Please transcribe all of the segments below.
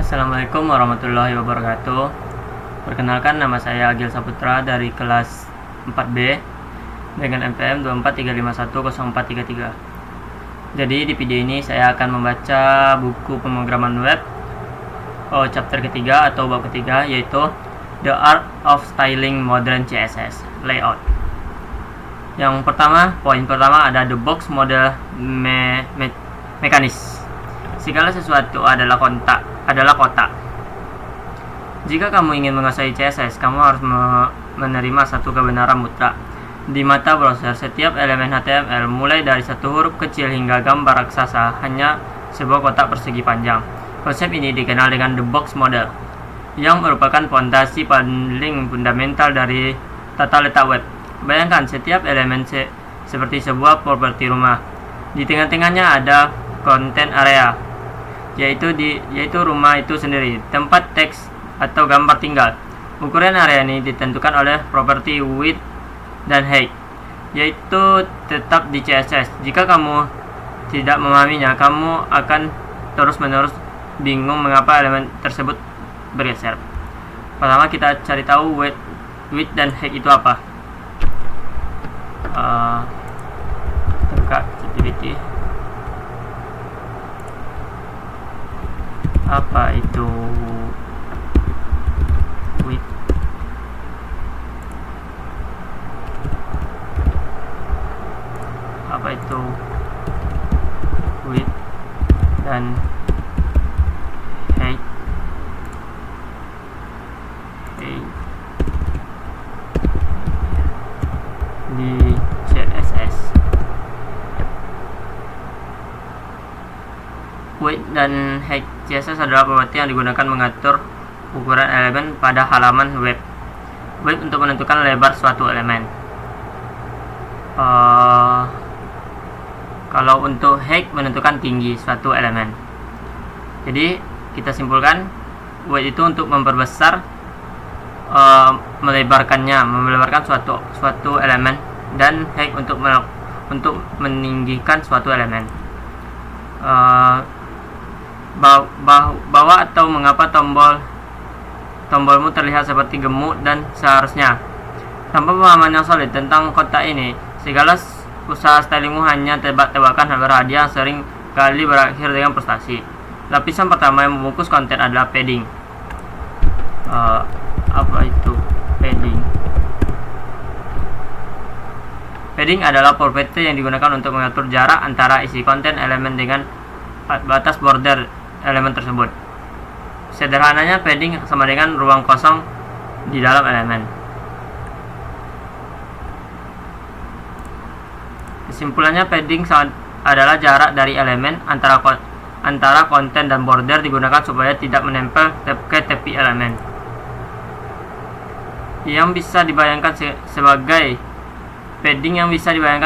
Assalamualaikum warahmatullahi wabarakatuh. Perkenalkan, nama saya Agil Saputra dari kelas 4B dengan NPM 243510433. Jadi di video ini saya akan membaca buku pemrograman web chapter ketiga atau bab ketiga, yaitu The Art of Styling Modern CSS Layout. Yang pertama, poin pertama ada the box model mekanis. Segala sesuatu adalah kotak. Jika kamu ingin menguasai CSS, kamu harus menerima satu kebenaran mutlak. Di mata browser, setiap elemen HTML, mulai dari satu huruf kecil hingga gambar raksasa, hanya sebuah kotak persegi panjang. Konsep ini dikenal dengan the box model, yang merupakan fondasi paling fundamental dari tata letak web. Bayangkan setiap elemen seperti sebuah properti rumah. Di tengah-tengahnya ada content area, yaitu rumah itu sendiri, tempat teks atau gambar tinggal. Ukuran area ini ditentukan oleh properti width dan height, yaitu tetap di CSS. Jika kamu tidak memahaminya, kamu akan terus-menerus bingung mengapa elemen tersebut bergeser. Pertama, kita cari tahu width dan height itu apa. Buka ChatGPT. Apa itu width? Apa itu width dan height? Di CSS, width dan height CSS adalah properti yang digunakan mengatur ukuran elemen pada halaman web. Width untuk menentukan lebar suatu elemen. Kalau untuk height menentukan tinggi suatu elemen. Jadi kita simpulkan, width itu untuk memperbesar, melebarkan suatu elemen, dan height untuk meninggikan suatu elemen. Bahwa atau mengapa tombolmu terlihat seperti gemuk dan seharusnya. Tanpa pemahaman yang solid tentang kotak ini, segala usaha stylingmu hanya tebak-tebakan berhadiah, sering kali berakhir dengan frustasi. Lapisan pertama yang membungkus konten adalah padding. Apa itu padding? Padding adalah properti yang digunakan untuk mengatur jarak antara isi konten elemen dengan batas border elemen tersebut. Sederhananya, padding sama dengan ruang kosong di dalam elemen. Kesimpulannya, padding adalah jarak dari elemen antara konten dan border, digunakan supaya tidak menempel ke tepi elemen. Yang bisa dibayangkan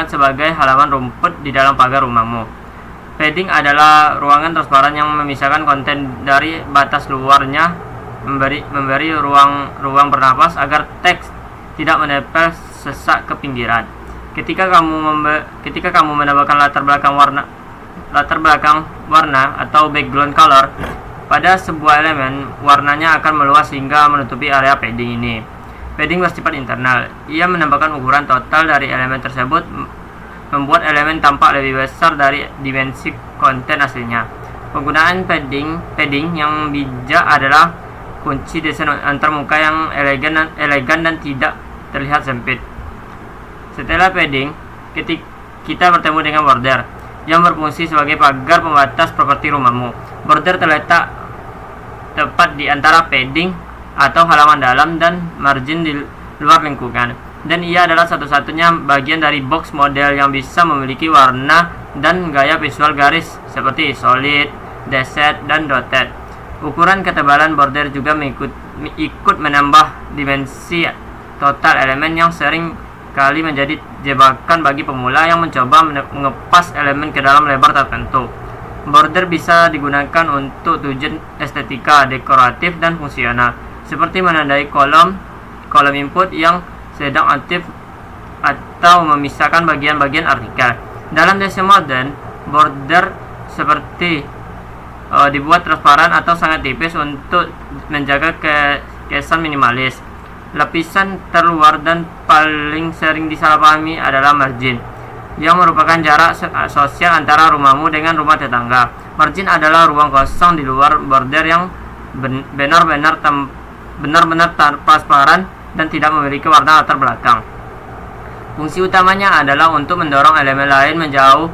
sebagai halaman rumput di dalam pagar rumahmu. Padding adalah ruangan transparan yang memisahkan konten dari batas luarnya, memberi ruang bernapas agar teks tidak menempel sesak ke pinggiran. Ketika kamu menambahkan latar belakang warna atau background color pada sebuah elemen, warnanya akan meluas hingga menutupi area padding ini. Padding bersifat internal. Ia menambahkan ukuran total dari elemen tersebut, membuat elemen tampak lebih besar dari dimensi konten aslinya. Penggunaan padding yang bijak adalah kunci desain antarmuka yang elegan dan tidak terlihat sempit. Setelah padding, kita bertemu dengan border, yang berfungsi sebagai pagar pembatas properti rumahmu. Border terletak tepat di antara padding atau halaman dalam dan margin di luar lingkungan, dan ia adalah satu-satunya bagian dari box model yang bisa memiliki warna dan gaya visual garis seperti solid, dashed, dan dotted. Ukuran ketebalan border juga ikut menambah dimensi total elemen, yang sering kali menjadi jebakan bagi pemula yang mencoba mengepas elemen ke dalam lebar tertentu. Border bisa digunakan untuk tujuan estetika, dekoratif, dan fungsional, seperti menandai kolom input yang sedang aktif atau memisahkan bagian-bagian artikel. Dalam desain modern, border seperti dibuat transparan atau sangat tipis untuk menjaga kesan minimalis. Lapisan terluar dan paling sering disalahpahami adalah margin, yang merupakan jarak sosial antara rumahmu dengan rumah tetangga. Margin adalah ruang kosong di luar border yang benar-benar transparan dan tidak memiliki warna latar belakang. Fungsi utamanya adalah untuk mendorong elemen lain menjauh,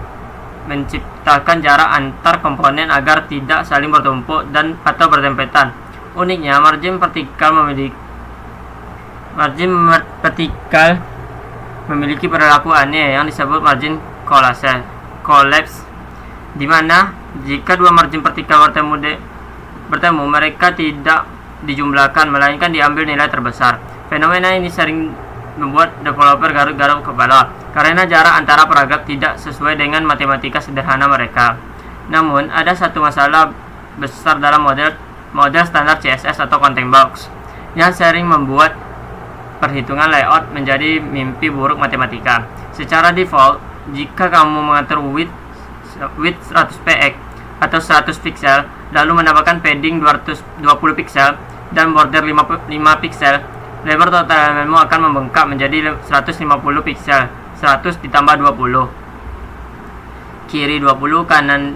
menciptakan jarak antar komponen agar tidak saling bertumpuk atau berdempetan. Uniknya, margin vertikal memiliki perilaku aneh yang disebut margin collapse, di mana jika dua margin vertikal bertemu, mereka tidak dijumlahkan melainkan diambil nilai terbesar. Fenomena ini sering membuat developer garuk-garuk kepala karena jarak antara paragraf tidak sesuai dengan matematika sederhana mereka. Namun, ada satu masalah besar dalam model standar CSS atau content box yang sering membuat perhitungan layout menjadi mimpi buruk matematika. Secara default, jika kamu mengatur width 100 px atau 100 pixel, lalu menambahkan padding 220 pixel dan border 5 pixel, lebar total elemenmu akan membengkak menjadi 150 pixel. 100 ditambah 20, kiri 20, kanan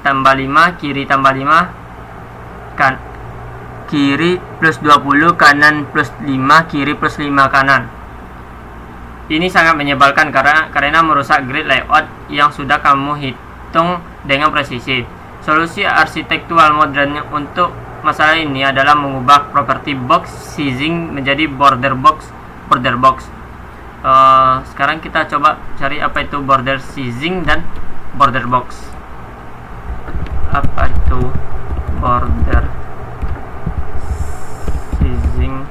tambah 5, kiri tambah 5, kiri plus 20, kanan plus 5, kiri plus 5 kanan. Ini sangat menyebalkan karena merusak grid layout yang sudah kamu hitung dengan presisi. Solusi arsitektural modern untuk masalah ini adalah mengubah properti box sizing menjadi border box. Sekarang kita coba cari apa itu border sizing dan border box. Apa itu border sizing?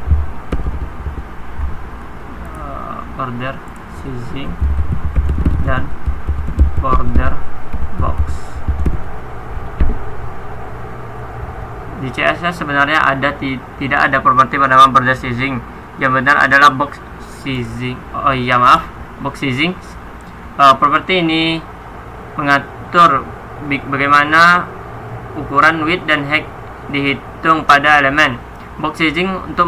Border sizing dan border box. Di CSS sebenarnya tidak ada properti bernama border sizing. Yang benar adalah box sizing. Box sizing. Properti ini mengatur bagaimana ukuran width dan height dihitung pada elemen. Box sizing untuk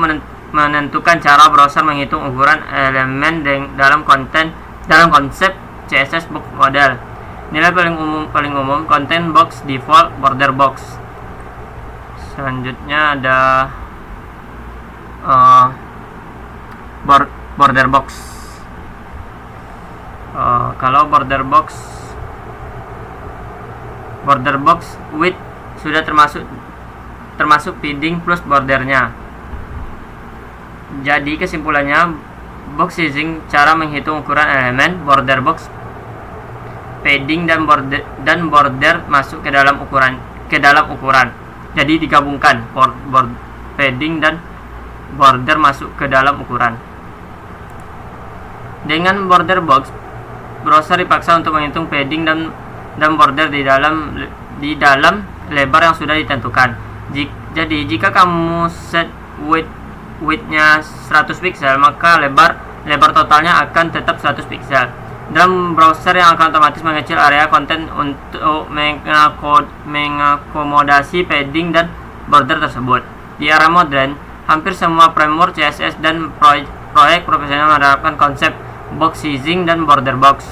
menentukan cara browser menghitung ukuran elemen dalam konsep CSS box model. Nilai paling umum content box, default, border box. Selanjutnya ada border box. Kalau border box width sudah termasuk padding plus bordernya. Jadi kesimpulannya, box sizing cara menghitung ukuran elemen, border box padding dan border masuk ke dalam ukuran. Jadi digabungkan, padding dan border masuk ke dalam ukuran. Dengan border box, browser dipaksa untuk menghitung padding dan border di dalam lebar yang sudah ditentukan. Jadi jika kamu set width-nya 100 pixel, maka lebar totalnya akan tetap 100 pixel. Dalam browser yang akan otomatis mengecil area konten untuk mengakomodasi padding dan border tersebut. Di era modern, hampir semua framework CSS dan proyek profesional menerapkan konsep box sizing dan border box.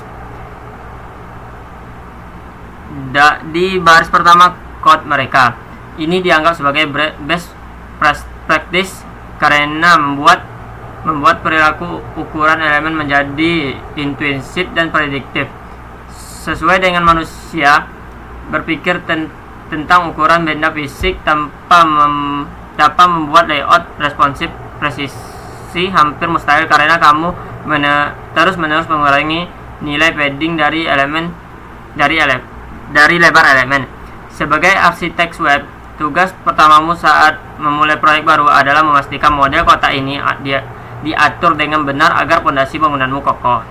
Di baris pertama code mereka, ini dianggap sebagai best practice karena membuat perilaku ukuran elemen menjadi intuitif dan prediktif, sesuai dengan manusia berpikir tentang ukuran benda fisik dapat membuat layout responsif presisi hampir mustahil karena kamu terus-menerus mengurangi nilai padding dari lebar elemen. Sebagai arsitek web, tugas pertamamu saat memulai proyek baru adalah memastikan model kotak ini diatur dengan benar agar fondasi bangunanmu kokoh.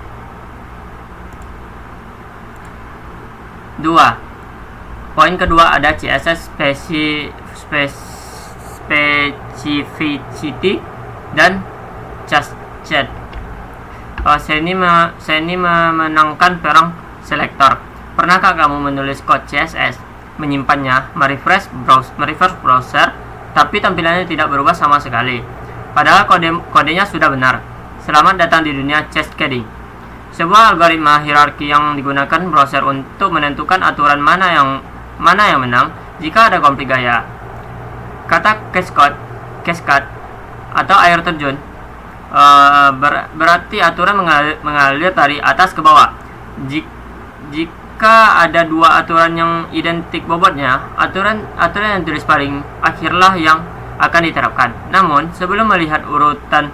2. Poin kedua ada CSS specificity dan just chat. Seni memenangkan perang selektor. Pernahkah kamu menulis code CSS menyimpannya, merefresh browser, tapi tampilannya tidak berubah sama sekali. Padahal kodenya sudah benar. Selamat datang di dunia cascading. Sebuah algoritma hierarki yang digunakan browser untuk menentukan aturan mana yang menang jika ada konflik gaya. Kata cascade atau air terjun berarti aturan mengalir dari atas ke bawah. Jika ada dua aturan yang identik bobotnya, aturan yang tulis paling akhirlah yang akan diterapkan. Namun, sebelum melihat urutan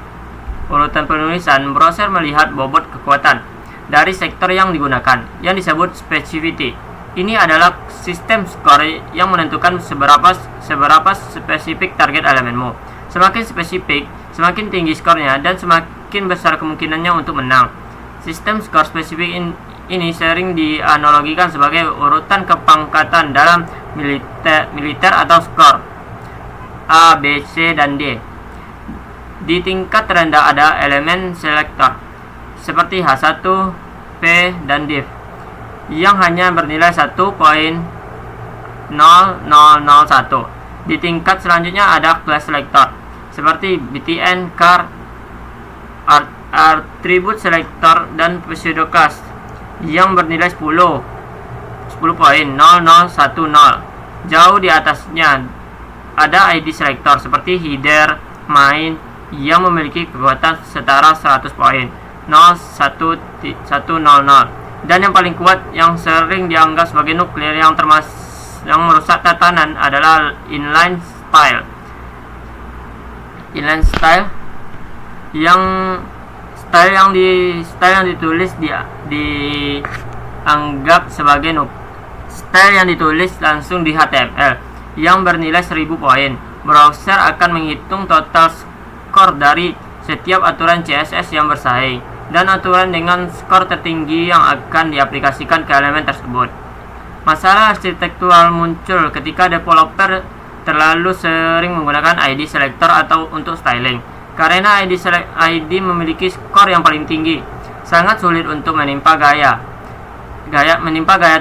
penulisan, browser melihat bobot kekuatan dari sektor yang digunakan, yang disebut specificity. Ini adalah sistem skor yang menentukan seberapa spesifik target elemenmu. Semakin spesifik, semakin tinggi skornya dan semakin besar kemungkinannya untuk menang. Sistem skor spesifik ini sering dianalogikan sebagai urutan kepangkatan dalam militer atau skor A, B, C, dan D. Di tingkat terendah ada elemen selektor seperti H1, P, dan div yang hanya bernilai 1.0001. Di tingkat selanjutnya ada class selector seperti BTN, char, attribute selector, dan pseudoclass yang bernilai 10.0010. Jauh di atasnya ada ID selector seperti header, main yang memiliki kekuatan setara 100 poin, 0100. Dan yang paling kuat yang sering dianggap sebagai nuklir yang merusak tatanan adalah inline style. Inline style yang ditulis dianggap sebagai style yang ditulis langsung di HTML yang bernilai 1000 poin. Browser akan menghitung total skor dari setiap aturan CSS yang bersaing dan aturan dengan skor tertinggi yang akan diaplikasikan ke elemen tersebut. Masalah arsitektural muncul ketika developer terlalu sering menggunakan ID selector atau untuk styling. Karena ID memiliki skor yang paling tinggi, sangat sulit untuk menimpa gaya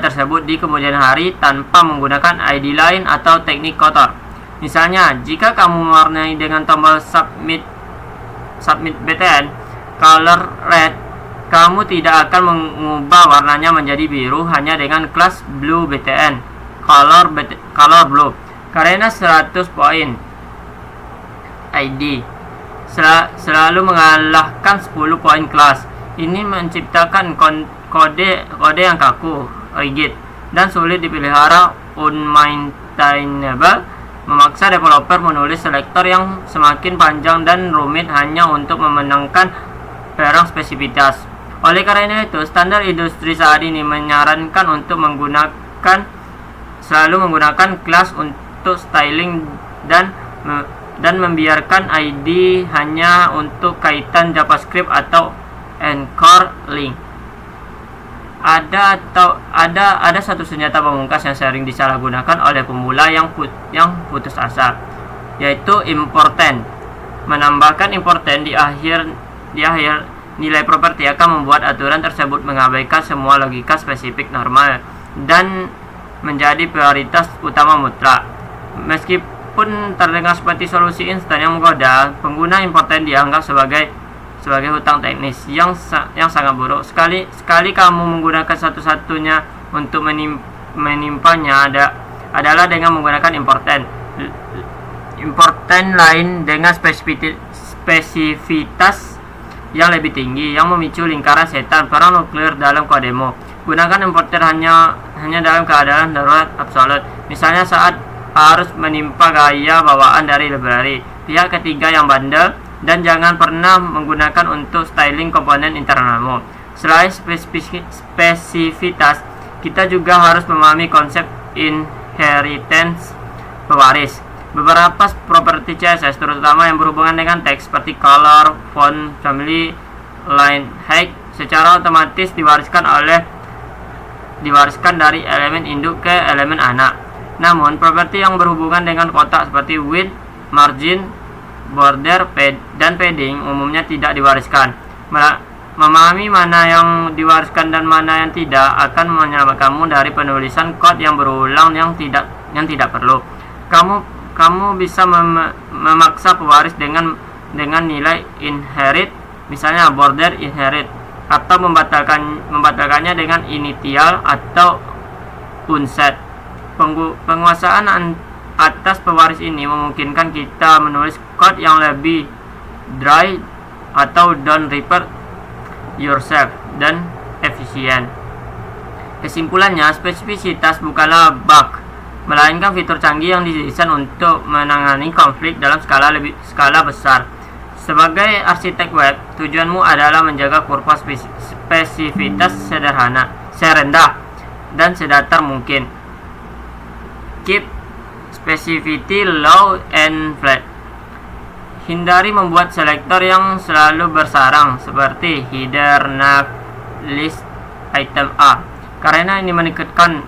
tersebut di kemudian hari tanpa menggunakan ID lain atau teknik kotor. Misalnya, jika kamu mewarnai dengan tombol submit BTN color red, kamu tidak akan mengubah warnanya menjadi biru hanya dengan kelas blue BTN color blue karena 100 poin ID selalu mengalahkan 10 poin kelas. Ini menciptakan kode yang kaku, rigid, dan sulit dipelihara, unmaintainable, memaksa developer menulis selektor yang semakin panjang dan rumit hanya untuk memenangkan perang spesifitas. Oleh karena itu, standar industri saat ini menyarankan untuk selalu menggunakan kelas untuk styling dan membiarkan ID hanya untuk kaitan JavaScript atau anchor link. Ada satu senjata pamungkas yang sering disalahgunakan oleh pemula yang putus asa, yaitu important. Menambahkan important di akhir nilai properti akan membuat aturan tersebut mengabaikan semua logika spesifik normal dan menjadi prioritas utama mutlak. Meskipun terdengar seperti solusi instan yang menggoda, pengguna important dianggap sebagai hutang teknis yang sangat buruk. Sekali kamu menggunakan satu-satunya untuk menimpanya adalah dengan menggunakan important lain dengan spesifitas yang lebih tinggi yang memicu lingkaran setan perang nuklir dalam kodemu. Gunakan importer hanya dalam keadaan darurat absolut, misalnya saat harus menimpa gaya bawaan dari library pihak ketiga yang bandel, dan jangan pernah menggunakan untuk styling komponen internalmu. Selain spesifitas, kita juga harus memahami konsep inheritance pewaris. Beberapa properti CSS, terutama yang berhubungan dengan teks seperti color, font, family, line, height, secara otomatis diwariskan dari elemen induk ke elemen anak. Namun, properti yang berhubungan dengan kotak seperti width, margin, border, dan padding umumnya tidak diwariskan, Memahami mana yang diwariskan dan mana yang tidak akan menyelamatkanmu dari penulisan kode yang berulang yang tidak perlu. Kamu bisa memaksa pewaris dengan nilai inherit, misalnya border inherit, atau membatalkannya dengan initial atau unset. Penguasaan atas pewaris ini memungkinkan kita menulis kode yang lebih dry atau don't repeat yourself dan efisien. Kesimpulannya, spesifisitas bukanlah bug, melainkan fitur canggih yang didesain untuk menangani konflik dalam skala besar. Sebagai arsitek web, tujuanmu adalah menjaga kurva spesifitas serendah dan sedatar mungkin. Keep specificity low and flat. Hindari membuat selektor yang selalu bersarang seperti header, nav, list, item A, karena ini meningkatkan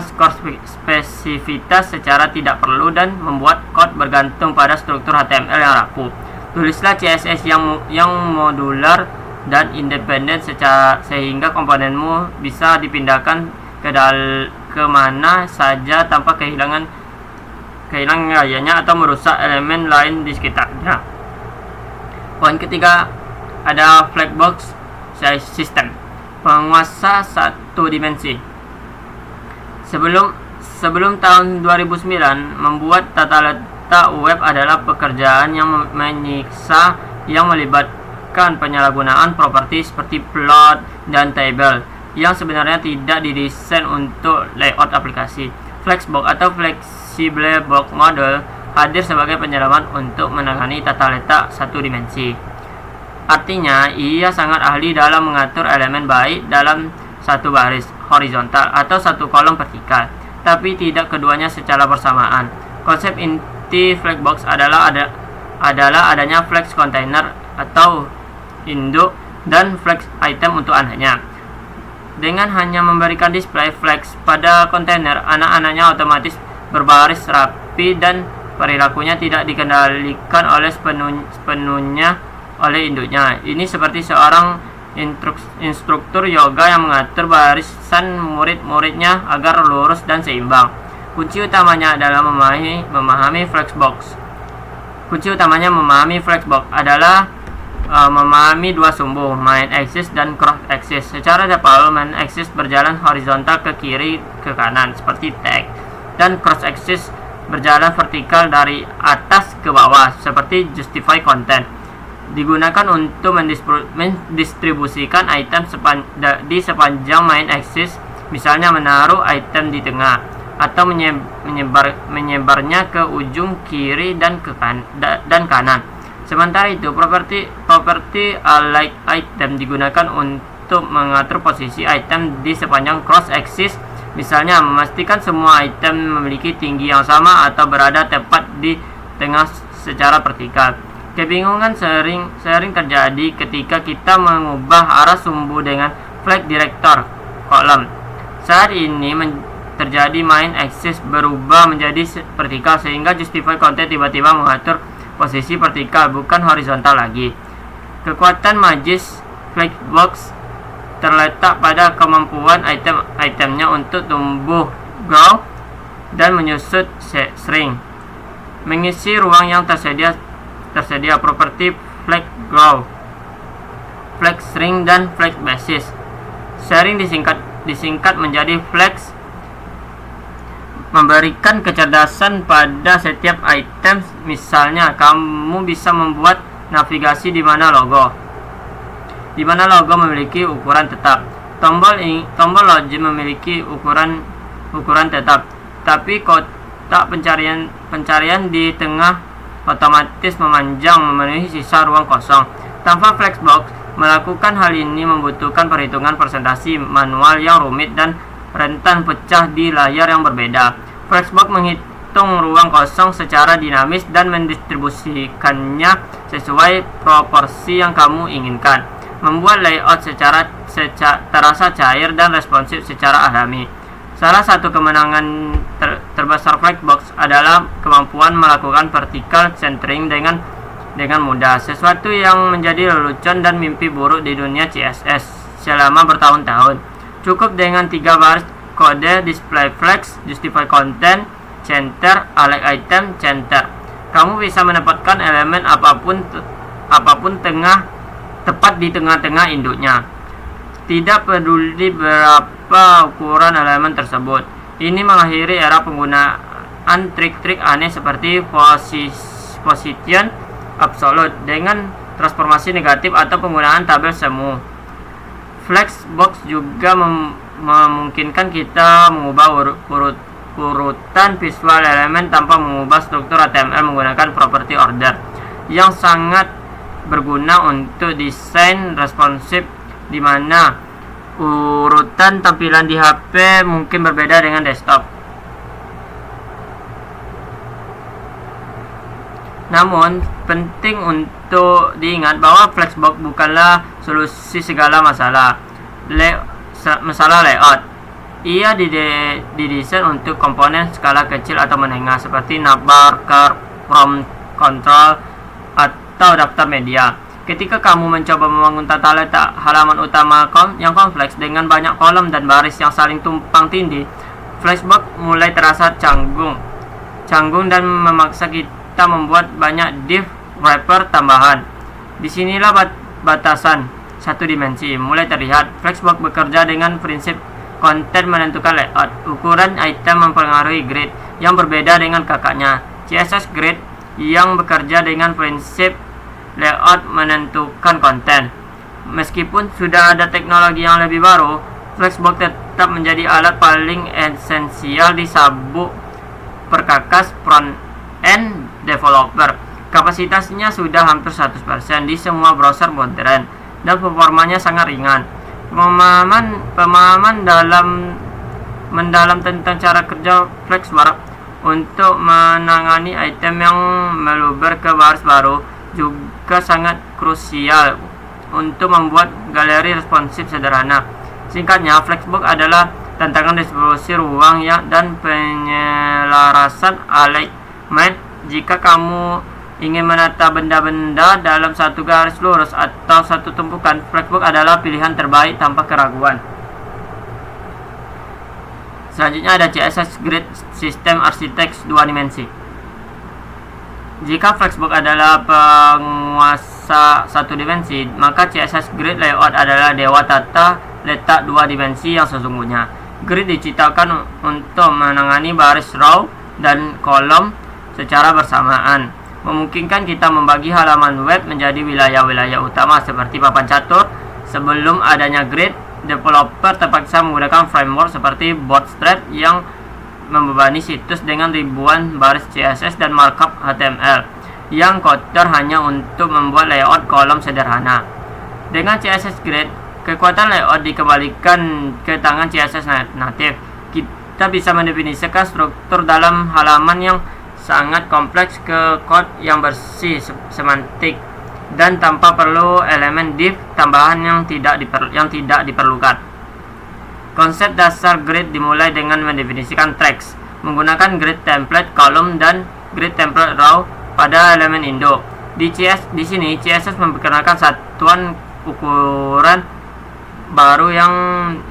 skor spesifitas secara tidak perlu dan membuat kode bergantung pada struktur HTML yang rapuh. Tulislah CSS yang modular dan independen sehingga komponenmu bisa dipindahkan ke mana saja tanpa kehilangan gayanya atau merusak elemen lain di sekitarnya. Poin ketiga, ada Flexbox size system, penguasa satu dimensi. Sebelum tahun 2009, membuat tata letak web adalah pekerjaan yang menyiksa yang melibatkan penyalahgunaan properti seperti plot dan table yang sebenarnya tidak didesain untuk layout aplikasi. Flexbox atau Flexible Box Model hadir sebagai penyelamat untuk menangani tata letak satu dimensi. Artinya, ia sangat ahli dalam mengatur elemen baik dalam satu baris horizontal atau satu kolom vertikal, tapi tidak keduanya secara bersamaan. Konsep inti Flexbox adalah adanya flex container atau induk dan flex item untuk anaknya. Dengan hanya memberikan display flex pada kontainer, anak-anaknya otomatis berbaris rapi dan perilakunya tidak dikendalikan oleh sepenuhnya oleh induknya. Ini seperti seorang instruktur yoga yang mengatur barisan murid-muridnya agar lurus dan seimbang. Kunci utamanya adalah memahami Flexbox. Adalah memahami dua sumbu, main axis dan cross axis. Secara default, main axis berjalan horizontal ke kiri ke kanan seperti tag, dan cross axis berjalan vertikal dari atas ke bawah seperti justify content. Digunakan untuk mendistribusikan item di sepanjang main axis, misalnya menaruh item di tengah atau menyebarnya ke ujung kiri dan kanan. Sementara itu, properti alike item digunakan untuk mengatur posisi item di sepanjang cross axis, misalnya memastikan semua item memiliki tinggi yang sama atau berada tepat di tengah secara vertikal. Kebingungan sering terjadi ketika kita mengubah arah sumbu dengan flag director kolom. Saat ini terjadi main axis berubah menjadi vertikal sehingga justify content tiba-tiba mengatur posisi vertikal bukan horizontal lagi. Kekuatan magis Flexbox terletak pada kemampuan itemnya untuk tumbuh, grow, dan menyusut shrink, mengisi ruang yang tersedia properti flex grow, flex shrink, dan flex basis. Sharing disingkat menjadi flex, memberikan kecerdasan pada setiap item. Misalnya, kamu bisa membuat navigasi di mana logo memiliki ukuran tetap. Tombol login memiliki ukuran tetap, tapi kotak pencarian di tengah otomatis memanjang memenuhi sisa ruang kosong. Tanpa Flexbox, melakukan hal ini membutuhkan perhitungan presentasi manual yang rumit dan rentan pecah di layar yang berbeda. Flexbox menghitung ruang kosong secara dinamis dan mendistribusikannya sesuai proporsi yang kamu inginkan, membuat layout terasa cair dan responsif secara alami. Salah satu kemenangan terbesar Flexbox adalah kemampuan melakukan vertical centering dengan dengan mudah, sesuatu yang menjadi lelucon dan mimpi buruk di dunia CSS selama bertahun-tahun. Cukup dengan 3 baris kode display flex, justify content, center, alert item, center. Kamu bisa menempatkan elemen apapun tepat di tengah-tengah induknya. Tidak peduli berapa ukuran elemen tersebut. Ini mengakhiri era penggunaan trik-trik aneh seperti position absolute dengan transformasi negatif atau penggunaan tabel semu. Flexbox juga memungkinkan kita mengubah urutan visual elemen tanpa mengubah struktur HTML menggunakan property order, yang sangat berguna untuk desain responsif di mana urutan tampilan di HP mungkin berbeda dengan desktop. Namun, penting untuk diingat bahwa Flexbox bukanlah solusi segala masalah layout. Ia didesain untuk komponen skala kecil atau menengah seperti navbar, curve, prompt control, atau daftar media. Ketika kamu mencoba membangun tata letak halaman utama yang kompleks dengan banyak kolom dan baris yang saling tumpang tindih, Flexbox mulai terasa canggung dan memaksa kita membuat banyak div wrapper tambahan. Disinilah batasan satu dimensi mulai terlihat. Flexbox bekerja dengan prinsip konten menentukan layout. Ukuran item mempengaruhi grid yang berbeda dengan kakaknya, CSS Grid, yang bekerja dengan prinsip layout menentukan konten. Meskipun sudah ada teknologi yang lebih baru, Flexbox tetap menjadi alat paling esensial di sabuk perkakas front-end developer. Kapasitasnya sudah hampir 100% di semua browser modern dan performanya sangat ringan. Pemahaman mendalam tentang cara kerja Flexbox untuk menangani item yang meluber ke baris baru juga sangat krusial untuk membuat galeri responsif sederhana. Singkatnya, Flexbox adalah tantangan distribusi ruang dan penyelarasan alignment. Jika kamu ingin menata benda-benda dalam satu garis lurus atau satu tumpukan, Flexbox adalah pilihan terbaik tanpa keraguan. Selanjutnya ada CSS Grid System Architects 2 dimensi. Jika Flexbox adalah penguasa satu dimensi, maka CSS Grid Layout adalah dewa tata letak 2 dimensi yang sesungguhnya. Grid diciptakan untuk menangani baris row dan kolom secara bersamaan, memungkinkan kita membagi halaman web menjadi wilayah-wilayah utama seperti papan catur. Sebelum adanya grid, developer terpaksa menggunakan framework seperti Bootstrap yang membebani situs dengan ribuan baris CSS dan markup HTML yang kotor hanya untuk membuat layout kolom sederhana. Dengan CSS Grid, kekuatan layout dikembalikan ke tangan CSS native. Kita bisa mendefinisikan struktur dalam halaman yang sangat kompleks ke kode yang bersih, semantik, dan tanpa perlu elemen div tambahan yang tidak diperlukan. Konsep dasar grid dimulai dengan mendefinisikan tracks menggunakan grid template column dan grid template row pada elemen induk. Di sini CSS memperkenalkan satuan ukuran baru yang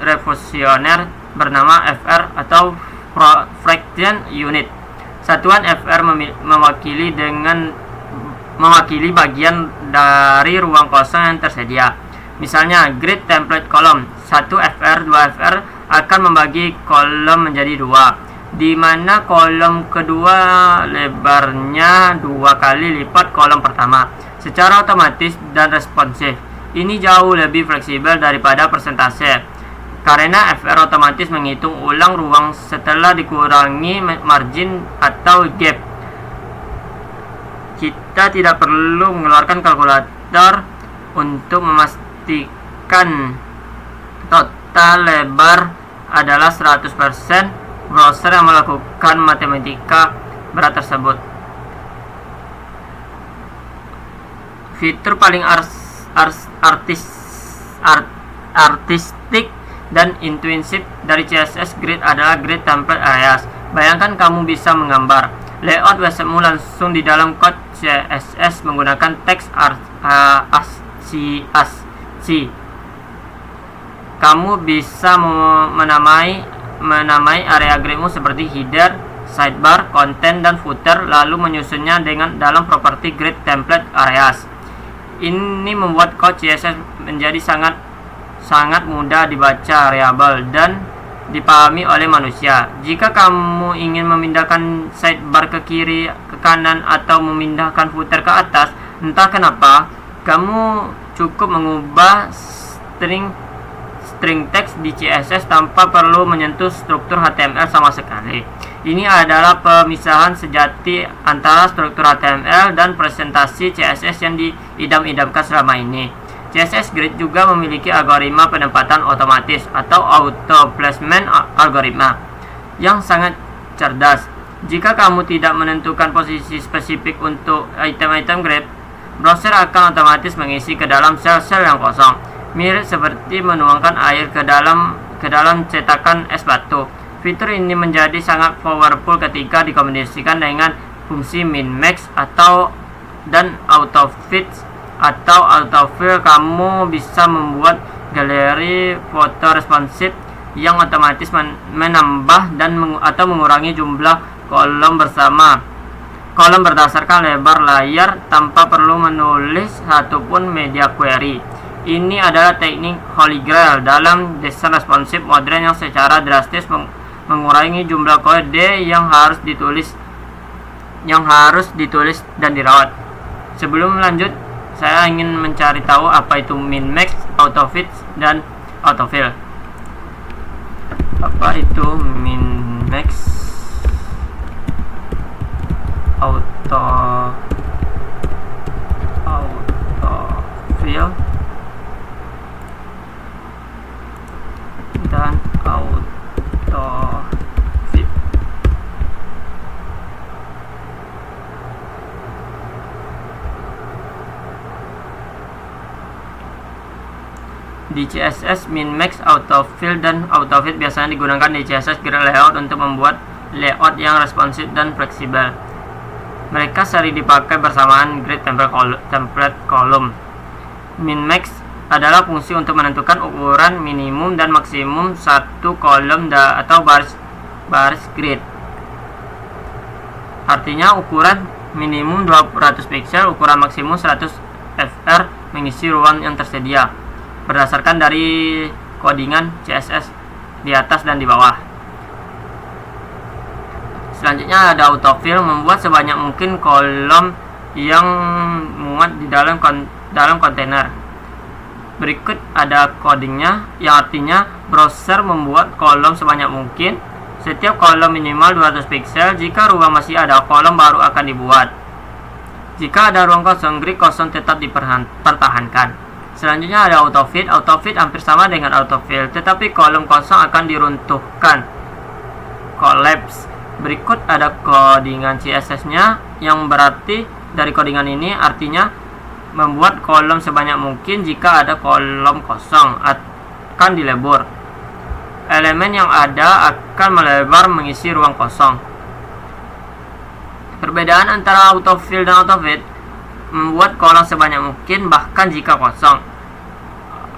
revolusioner bernama FR atau fraction unit. Satuan FR mewakili bagian dari ruang kosong yang tersedia. Misalnya grid template column 1 FR 2 FR akan membagi kolom menjadi 2, di mana kolom kedua lebarnya 2 kali lipat kolom pertama secara otomatis dan responsif. Ini jauh lebih fleksibel daripada persentase, karena FR otomatis menghitung ulang ruang setelah dikurangi margin atau gap. Kita tidak perlu mengeluarkan kalkulator untuk memastikan total lebar adalah 100%. Browser yang melakukan matematika berat tersebut. Fitur paling artistik dan intuitif dari CSS Grid adalah Grid Template Areas. Bayangkan kamu bisa menggambar, Layout websitemu langsung di dalam kode CSS menggunakan teks ASCII. Kamu bisa menamai area gridmu seperti header, sidebar, content, dan footer, lalu menyusunnya dalam properti grid template areas. Ini membuat kode CSS menjadi sangat mudah dibaca, reliable, dan dipahami oleh manusia. Jika kamu ingin memindahkan sidebar ke kiri, ke kanan, atau memindahkan footer ke atas, entah kenapa, kamu cukup mengubah string teks di CSS tanpa perlu menyentuh struktur HTML sama sekali. Ini adalah pemisahan sejati antara struktur HTML dan presentasi CSS yang diidam-idamkan selama ini. CSS Grid juga memiliki algoritma penempatan otomatis atau auto placement algoritma yang sangat cerdas. Jika kamu tidak menentukan posisi spesifik untuk item-item grid, browser akan otomatis mengisi ke dalam sel-sel yang kosong, mirip seperti menuangkan air ke dalam cetakan es batu. Fitur ini menjadi sangat powerful ketika dikombinasikan dengan fungsi min-max dan autofit atau autofill. Kamu bisa membuat galeri foto responsif yang otomatis menambah atau mengurangi jumlah kolom berdasarkan lebar layar tanpa perlu menulis satupun media query. Ini adalah teknik Holy Grail dalam desain responsif modern yang secara drastis mengurangi jumlah kode yang harus ditulis dan dirawat. Sebelum lanjut, saya ingin mencari tahu apa itu min-max, autofit, dan autofill. Apa itu min-max, autofill, dan autofit? Di CSS, min-max, autofill, dan autofit biasanya digunakan di CSS Grid layout untuk membuat layout yang responsif dan fleksibel. Mereka sering dipakai bersamaan grid template column. Min-max adalah fungsi untuk menentukan ukuran minimum dan maksimum satu kolom atau baris grid. Artinya ukuran minimum 200 pixel, ukuran maksimum 100 fr mengisi ruang yang tersedia berdasarkan dari codingan CSS di atas dan di bawah. Selanjutnya ada autofill, membuat sebanyak mungkin kolom yang muat di dalam kontainer. Berikut ada codingnya, yang artinya browser membuat kolom sebanyak mungkin. Setiap kolom minimal 200 pixel. Jika ruang masih ada, kolom baru akan dibuat. Jika ada ruang kosong, grid kosong tetap dipertahankan. Selanjutnya ada autofit. Autofit hampir sama dengan autofill, tetapi kolom kosong akan diruntuhkan, collapse. Berikut ada codingan CSS-nya, yang berarti dari codingan ini artinya membuat kolom sebanyak mungkin. Jika ada kolom kosong akan dilebur. Elemen yang ada akan melebar mengisi ruang kosong. Perbedaan antara autofill dan autofit, membuat kolom sebanyak mungkin bahkan jika kosong.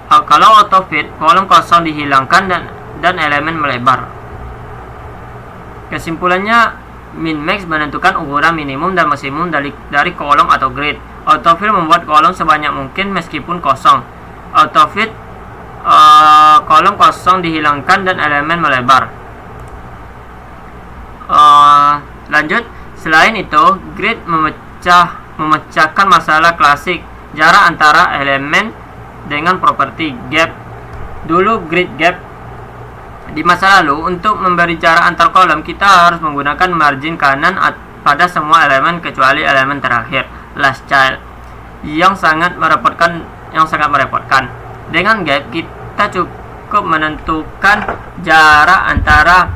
Kalau autofit, kolom kosong dihilangkan dan elemen melebar. Kesimpulannya, min-max menentukan ukuran minimum dan maksimum dari kolom atau grid. Autofill membuat kolom sebanyak mungkin meskipun kosong. Autofit, kolom kosong dihilangkan dan elemen melebar. Lanjut, selain itu, grid memecahkan masalah klasik jarak antara elemen dengan properti gap. Dulu grid gap. Di masa lalu, untuk memberi jarak antar kolom, kita harus menggunakan margin kanan pada semua elemen kecuali elemen terakhir, last child, yang sangat merepotkan. Dengan gap, kita cukup menentukan jarak antara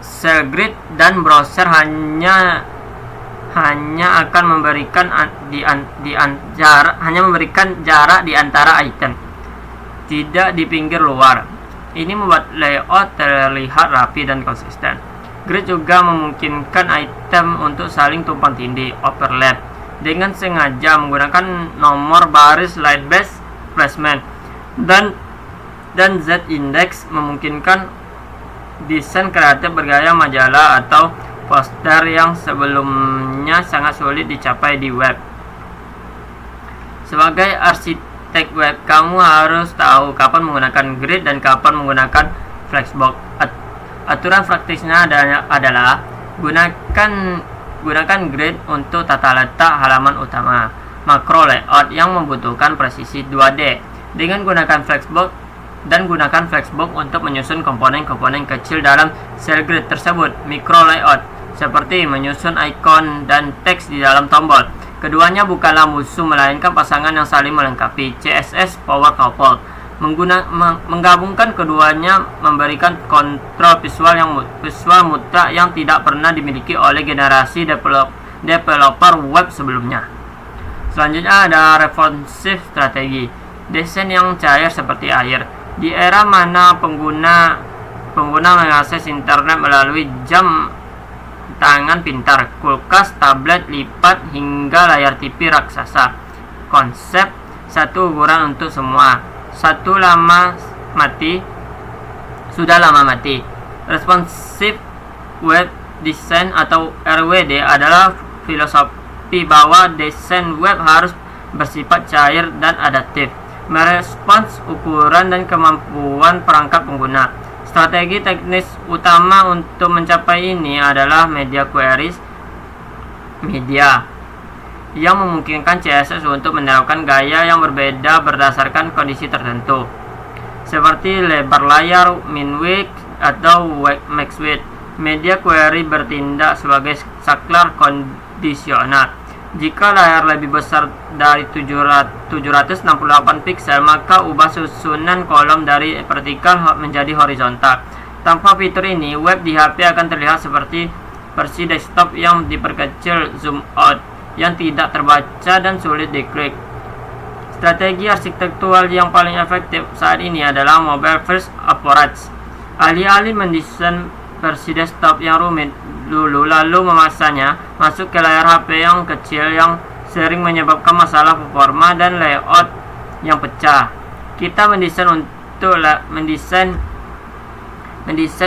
sel grid, dan browser hanya akan memberikan jarak di antara item, tidak di pinggir luar. Ini membuat layout terlihat rapi dan konsisten. Grid juga memungkinkan item untuk saling tumpang tindih, overlap, dengan sengaja menggunakan nomor baris line based placement, dan Z-index memungkinkan desain kreatif bergaya majalah atau poster yang sebelumnya sangat sulit dicapai di web. Sebagai arsitek web, kamu harus tahu kapan menggunakan grid dan kapan menggunakan flexbox. Aturan praktisnya adalah gunakan grid untuk tata letak halaman utama, makro layout yang membutuhkan presisi 2D, dengan gunakan flexbox untuk menyusun komponen-komponen kecil dalam sel grid tersebut, mikro layout, seperti menyusun ikon dan teks di dalam tombol. Keduanya bukanlah musuh, melainkan pasangan yang saling melengkapi. CSS Power Couple menggabungkan keduanya memberikan kontrol visual mutlak yang tidak pernah dimiliki oleh generasi developer web sebelumnya. Selanjutnya ada responsive strategi, desain yang cair seperti air. Di era mana pengguna mengakses internet melalui jam tangan pintar, kulkas, tablet lipat, hingga layar TV raksasa, konsep satu ukuran untuk semua sudah lama mati. Responsive web design atau RWD adalah filosofi bahwa desain web harus bersifat cair dan adaptif, merespons ukuran dan kemampuan perangkat pengguna. Strategi teknis utama untuk mencapai ini adalah media queries, yang memungkinkan CSS untuk menerapkan gaya yang berbeda berdasarkan kondisi tertentu, seperti lebar layar, min width, atau max width. Media query bertindak sebagai saklar kondisional. Jika layar lebih besar dari 768 piksel, maka ubah susunan kolom dari vertikal menjadi horizontal. Tanpa fitur ini, web di HP akan terlihat seperti versi desktop yang diperkecil zoom out, yang tidak terbaca dan sulit diklik. Strategi arsitektural yang paling efektif saat ini adalah mobile first approach. Alih-alih mendesain versi desktop yang rumit dulu lalu memaksanya masuk ke layar HP yang kecil yang sering menyebabkan masalah performa dan layout yang pecah, kita mendesain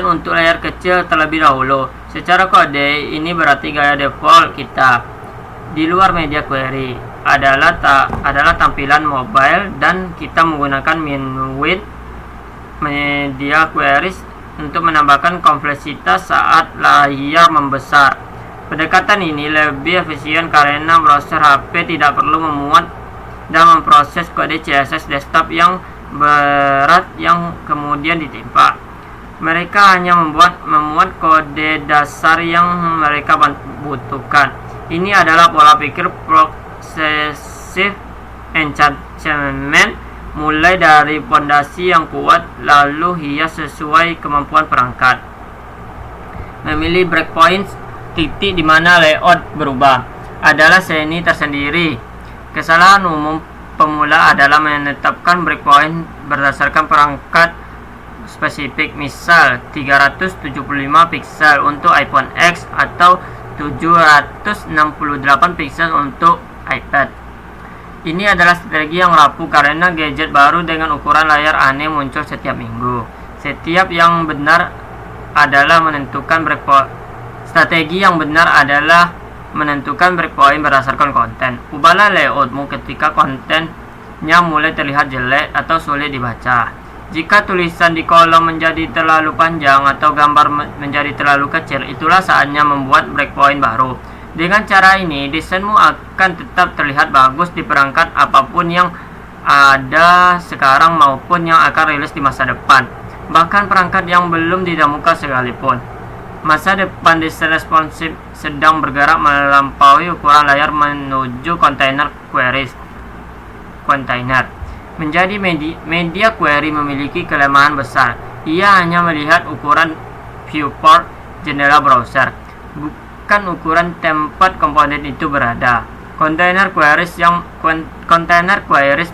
untuk layar kecil terlebih dahulu. Secara kode, ini berarti gaya default kita di luar media query adalah tampilan mobile, dan kita menggunakan min width media queries untuk menambahkan kompleksitas saat layar membesar. Pendekatan ini lebih efisien karena browser HP tidak perlu memuat dan memproses kode CSS desktop yang berat yang kemudian ditimpa. Mereka hanya memuat kode dasar yang mereka butuhkan. Ini adalah pola pikir progressive enchantment, mulai dari fondasi yang kuat lalu hias sesuai kemampuan perangkat. Memilih breakpoints, titik di mana layout berubah, adalah seni tersendiri. Kesalahan umum pemula adalah menetapkan breakpoint berdasarkan perangkat spesifik, misal 375 piksel untuk iPhone X atau 768 piksel untuk iPad. Ini adalah strategi yang rapuh karena gadget baru dengan ukuran layar aneh muncul setiap minggu. Strategi yang benar adalah menentukan breakpoint berdasarkan konten. Ubahlah layoutmu ketika kontennya mulai terlihat jelek atau sulit dibaca. Jika tulisan di kolom menjadi terlalu panjang atau gambar menjadi terlalu kecil, itulah saatnya membuat breakpoint baru. Dengan cara ini, desainmu akan tetap terlihat bagus di perangkat apapun yang ada sekarang maupun yang akan rilis di masa depan, bahkan perangkat yang belum ditemukan sekalipun. Masa depan desain responsif sedang bergerak melampaui ukuran layar menuju container queries. Menjadi media query memiliki kelemahan besar. Ia hanya melihat ukuran viewport jendela browser, bukan ukuran tempat komponen itu berada. Container queries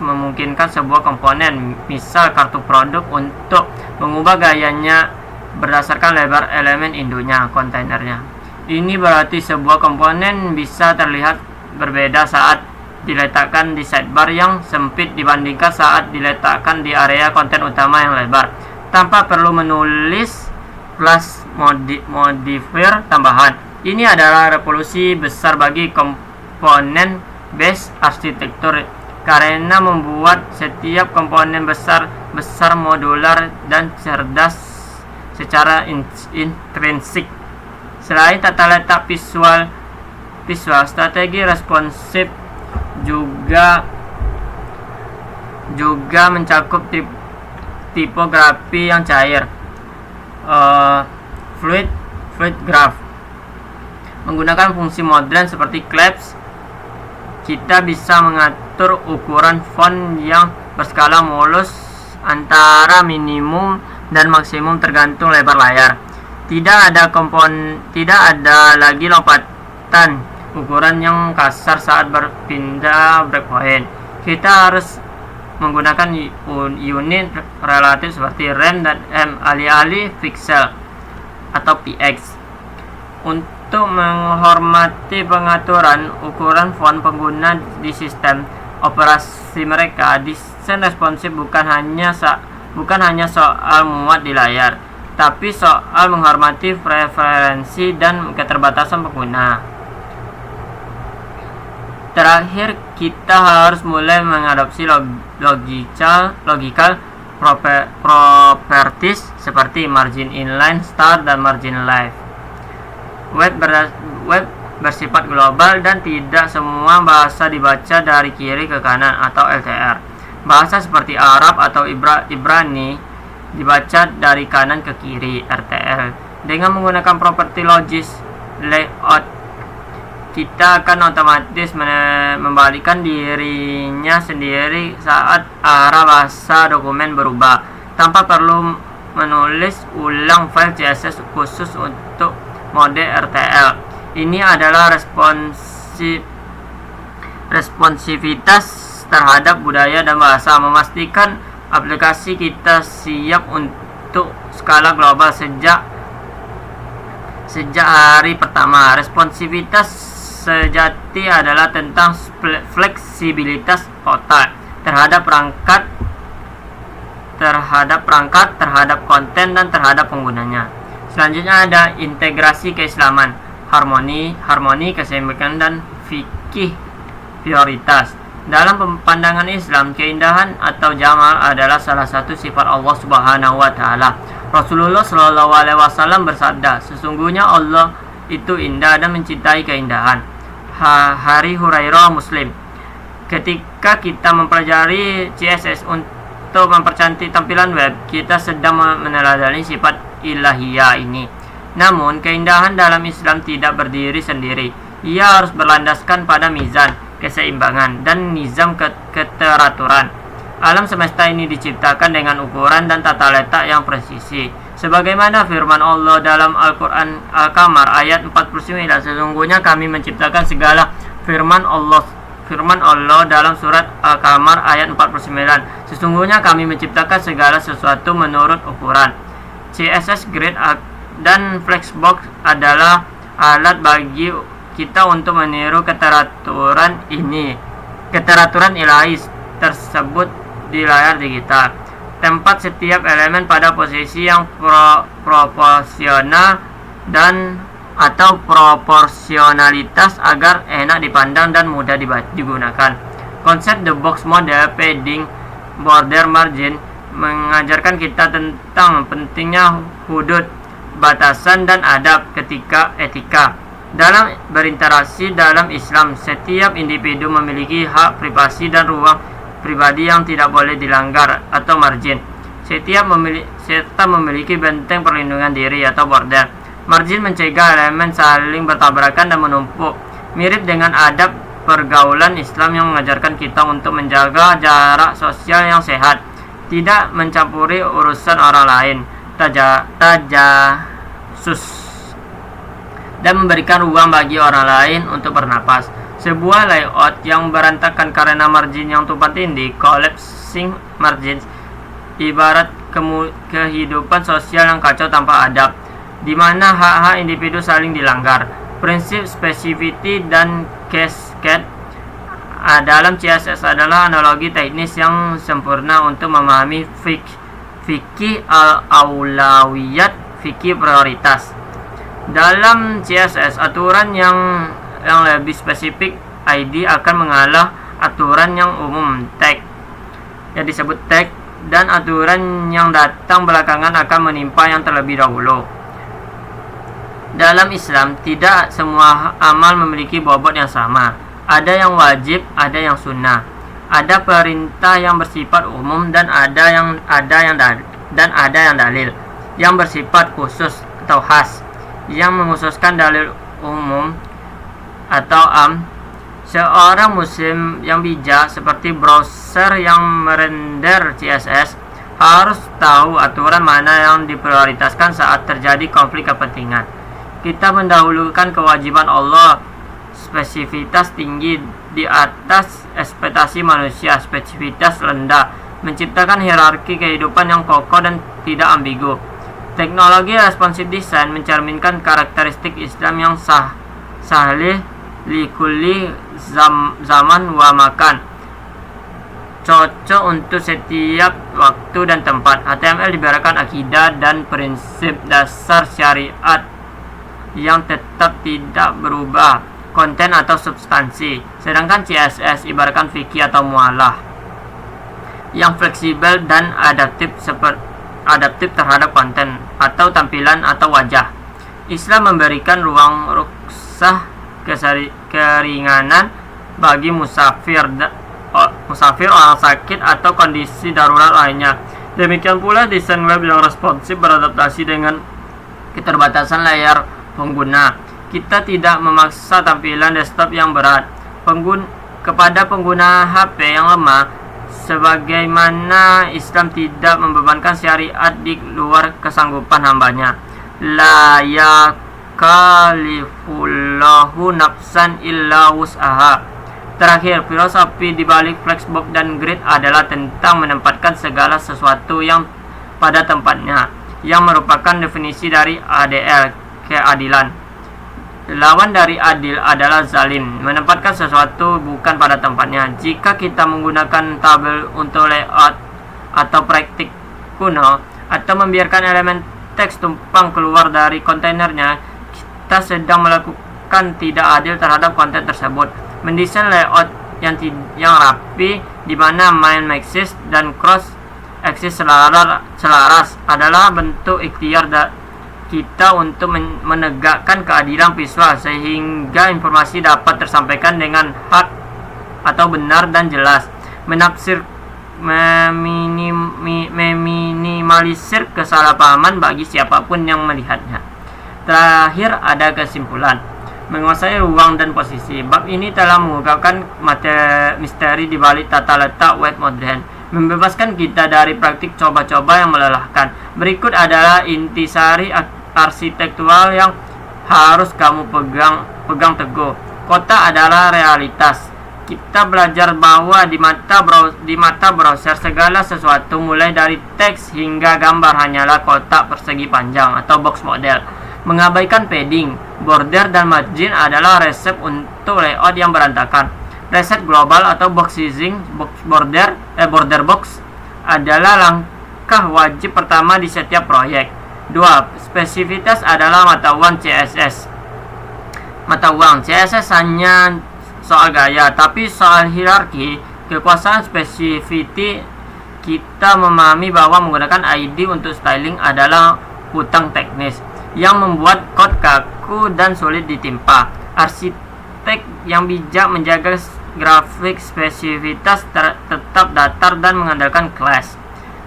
memungkinkan sebuah komponen, misal kartu produk, untuk mengubah gayanya berdasarkan lebar elemen induknya, kontainernya. Ini berarti sebuah komponen bisa terlihat berbeda saat diletakkan di sidebar yang sempit dibandingkan saat diletakkan di area konten utama yang lebar, tanpa perlu menulis class modifier tambahan. Ini adalah revolusi besar bagi komponen based arsitektur karena membuat setiap komponen besar modular dan cerdas secara intrinsik. Selain tata letak visual, strategi responsif juga mencakup tipografi yang cair, fluid graph. Menggunakan fungsi modern seperti collapse, kita bisa mengatur ukuran font yang berskala mulus antara minimum dan maksimum tergantung lebar layar. Tidak ada lagi lompatan ukuran yang kasar saat berpindah breakpoint. Kita harus menggunakan unit relatif seperti rem dan alih-alih pixel atau px. Untuk menghormati pengaturan ukuran font pengguna di sistem operasi mereka, desain responsif bukan hanya soal muat di layar, tapi soal menghormati preferensi dan keterbatasan pengguna. Terakhir, kita harus mulai mengadopsi logical properties seperti margin inline, start, dan margin left. Web bersifat global dan tidak semua bahasa dibaca dari kiri ke kanan atau LTR. Bahasa seperti Arab atau Ibrani dibaca dari kanan ke kiri, RTL. Dengan menggunakan properti logis layout, kita akan otomatis membalikkan dirinya sendiri saat arah bahasa dokumen berubah, tanpa perlu menulis ulang file CSS khusus untuk mode RTL. Ini adalah responsivitas terhadap budaya dan bahasa, memastikan aplikasi kita siap untuk skala global sejak hari pertama. Responsivitas sejati adalah tentang fleksibilitas total terhadap perangkat, terhadap konten, dan terhadap penggunanya. Selanjutnya ada integrasi keislaman, harmoni, keseimbangan, dan fikih prioritas. Dalam pandangan Islam, keindahan atau jamal adalah salah satu sifat Allah Subhanahu wa taala. Rasulullah Shallallahu alaihi wasallam bersabda, "Sesungguhnya Allah itu indah dan mencintai keindahan." Hari Hurairah, Muslim. Ketika kita mempelajari CSS untuk mempercantik tampilan web, kita sedang meneladani sifat ilahiyah ini. Namun, keindahan dalam Islam tidak berdiri sendiri. Ia harus berlandaskan pada mizan, keseimbangan, dan nizam keteraturan. Alam semesta ini diciptakan dengan ukuran dan tata letak yang presisi. Sebagaimana firman Allah dalam Al-Quran Al-Qamar ayat 49, sesungguhnya kami menciptakan segala firman Allah dalam surat Al-Qamar ayat 49, sesungguhnya kami menciptakan segala sesuatu menurut ukuran. CSS Grid dan Flexbox adalah alat bagi kita untuk meniru keteraturan ilahi tersebut di layar digital. Tempat setiap elemen pada posisi yang proporsional dan atau proporsionalitas agar enak dipandang dan mudah digunakan. Konsep the box model, padding, border, margin mengajarkan kita tentang pentingnya hudud, batasan, dan adab etika. Dalam berinteraksi dalam Islam, setiap individu memiliki hak privasi dan ruang pribadi yang tidak boleh dilanggar atau margin. Serta memiliki benteng perlindungan diri atau border. Margin mencegah elemen saling bertabrakan dan menumpuk. Mirip dengan adab pergaulan Islam yang mengajarkan kita untuk menjaga jarak sosial yang sehat, tidak mencampuri urusan orang lain, tajasus, dan memberikan ruang bagi orang lain untuk bernapas. Sebuah layout yang berantakan karena margin yang tumpang tindih, collapsing margins, ibarat kehidupan sosial yang kacau tanpa adab, di mana hak-hak individu saling dilanggar. Prinsip specificity dan cascade dalam CSS adalah analogi teknis yang sempurna untuk memahami fikih al-aulawiyat, fikih prioritas. Dalam CSS, aturan yang lebih spesifik ID akan mengalah aturan yang umum tag yang disebut tag, dan aturan yang datang belakangan akan menimpa yang terlebih dahulu. Dalam Islam, tidak semua amal memiliki bobot yang sama. Ada yang wajib, ada yang sunnah. Ada perintah yang bersifat umum dan ada yang dalil yang bersifat khusus atau khas. Yang mengkhususkan dalil umum atau seorang muslim yang bijak seperti browser yang merender CSS harus tahu aturan mana yang diprioritaskan saat terjadi konflik kepentingan. Kita mendahulukan kewajiban Allah, spesifitas tinggi di atas ekspektasi manusia, spesifitas rendah, menciptakan hierarki kehidupan yang kokoh dan tidak ambigu. Teknologi responsive design mencerminkan karakteristik Islam yang sahih likulli zaman wa makan, cocok untuk setiap waktu dan tempat. HTML diberikan akidah dan prinsip dasar syariat yang tetap tidak berubah, konten atau substansi, sedangkan CSS ibaratkan fikih atau mualah yang fleksibel dan adaptif terhadap konten atau tampilan atau wajah. Islam memberikan ruang rukhsah keringanan bagi musafir, orang sakit atau kondisi darurat lainnya. Demikian pula desain web yang responsif beradaptasi dengan keterbatasan layar pengguna. Kita tidak memaksa tampilan desktop yang berat kepada pengguna HP yang lemah, sebagaimana Islam tidak membebankan syariat di luar kesanggupan hambanya. La yakalifullahu nafsan illa wus'aha. Terakhir, filosofi di balik Flexbox dan Grid adalah tentang menempatkan segala sesuatu yang pada tempatnya, yang merupakan definisi dari ADL, keadilan. Lawan dari adil adalah zalim, menempatkan sesuatu bukan pada tempatnya. Jika kita menggunakan tabel untuk layout atau praktik kuno, atau membiarkan elemen teks tumpang keluar dari kontainernya, kita sedang melakukan tidak adil terhadap konten tersebut. Mendesain layout yang rapi, di mana main axis dan cross axis selaras adalah bentuk ikhtiar kita untuk menegakkan keadilan visual, sehingga informasi dapat tersampaikan dengan hak atau benar dan jelas. Meminimalisir kesalahpahaman bagi siapapun yang melihatnya. Terakhir, ada kesimpulan. Menguasai ruang dan posisi. Bab ini telah mengungkapkan misteri di balik tata letak web modern, membebaskan kita dari praktik coba-coba yang melelahkan. Berikut adalah intisari arsitektural yang harus kamu pegang teguh. Kota adalah realitas. Kita belajar bahwa di mata browser segala sesuatu mulai dari teks hingga gambar hanyalah kotak persegi panjang atau box model. Mengabaikan padding, border dan margin adalah resep untuk layout yang berantakan. Reset global atau box sizing border box adalah langkah wajib pertama di setiap proyek. 2. Spesifitas adalah mata uang CSS. Mata uang CSS hanya soal gaya, tapi soal hierarki, kekuasaan specificity. Kita memahami bahwa menggunakan ID untuk styling adalah hutang teknis yang membuat kod kaku dan sulit ditimpa. Arsitek yang bijak menjaga grafik spesifitas tetap datar dan mengandalkan class.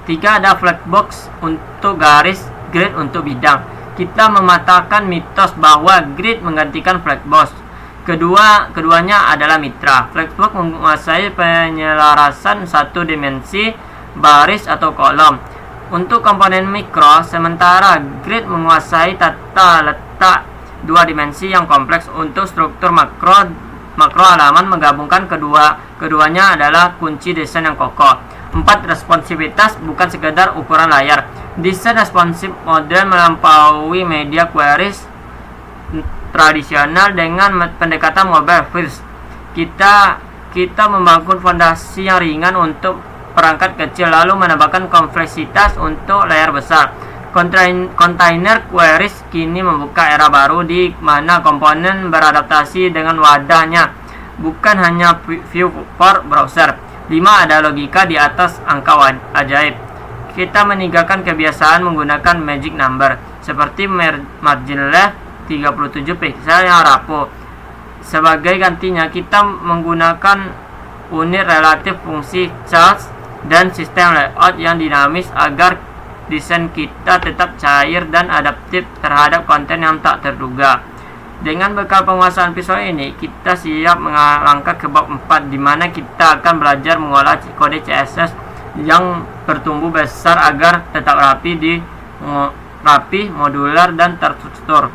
3. Ada flexbox untuk garis, grid untuk bidang. Kita mematahkan mitos bahwa grid menggantikan flexbox. Keduanya adalah mitra. Flexbox menguasai penyelarasan satu dimensi, baris atau kolom untuk komponen mikro, sementara grid menguasai tata letak dua dimensi yang kompleks untuk struktur makro makro halaman menggabungkan keduanya adalah kunci desain yang kokoh. 4. Responsivitas bukan sekedar ukuran layar. Desain responsif modern melampaui media queries tradisional dengan pendekatan mobile first. Kita membangun fondasi yang ringan untuk perangkat kecil lalu menambahkan kompleksitas untuk layar besar. Container queries kini membuka era baru di mana komponen beradaptasi dengan wadahnya, bukan hanya view for browser. 5. Ada logika di atas angka ajaib. Kita meninggalkan kebiasaan menggunakan magic number seperti margin left 37 pixel yang rapuh. Sebagai gantinya, kita menggunakan unit relatif, fungsi charge, dan sistem layout yang dinamis agar desain kita tetap cair dan adaptif terhadap konten yang tak terduga. Dengan bekal penguasaan visual ini, kita siap melangkah ke bab 4 di mana kita akan belajar mengolah kode CSS yang bertumbuh besar agar tetap rapi, modular, dan terstruktur.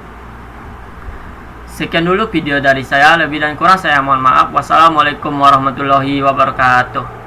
Sekian dulu video dari saya, lebih dan kurang saya mohon maaf. Wassalamualaikum warahmatullahi wabarakatuh.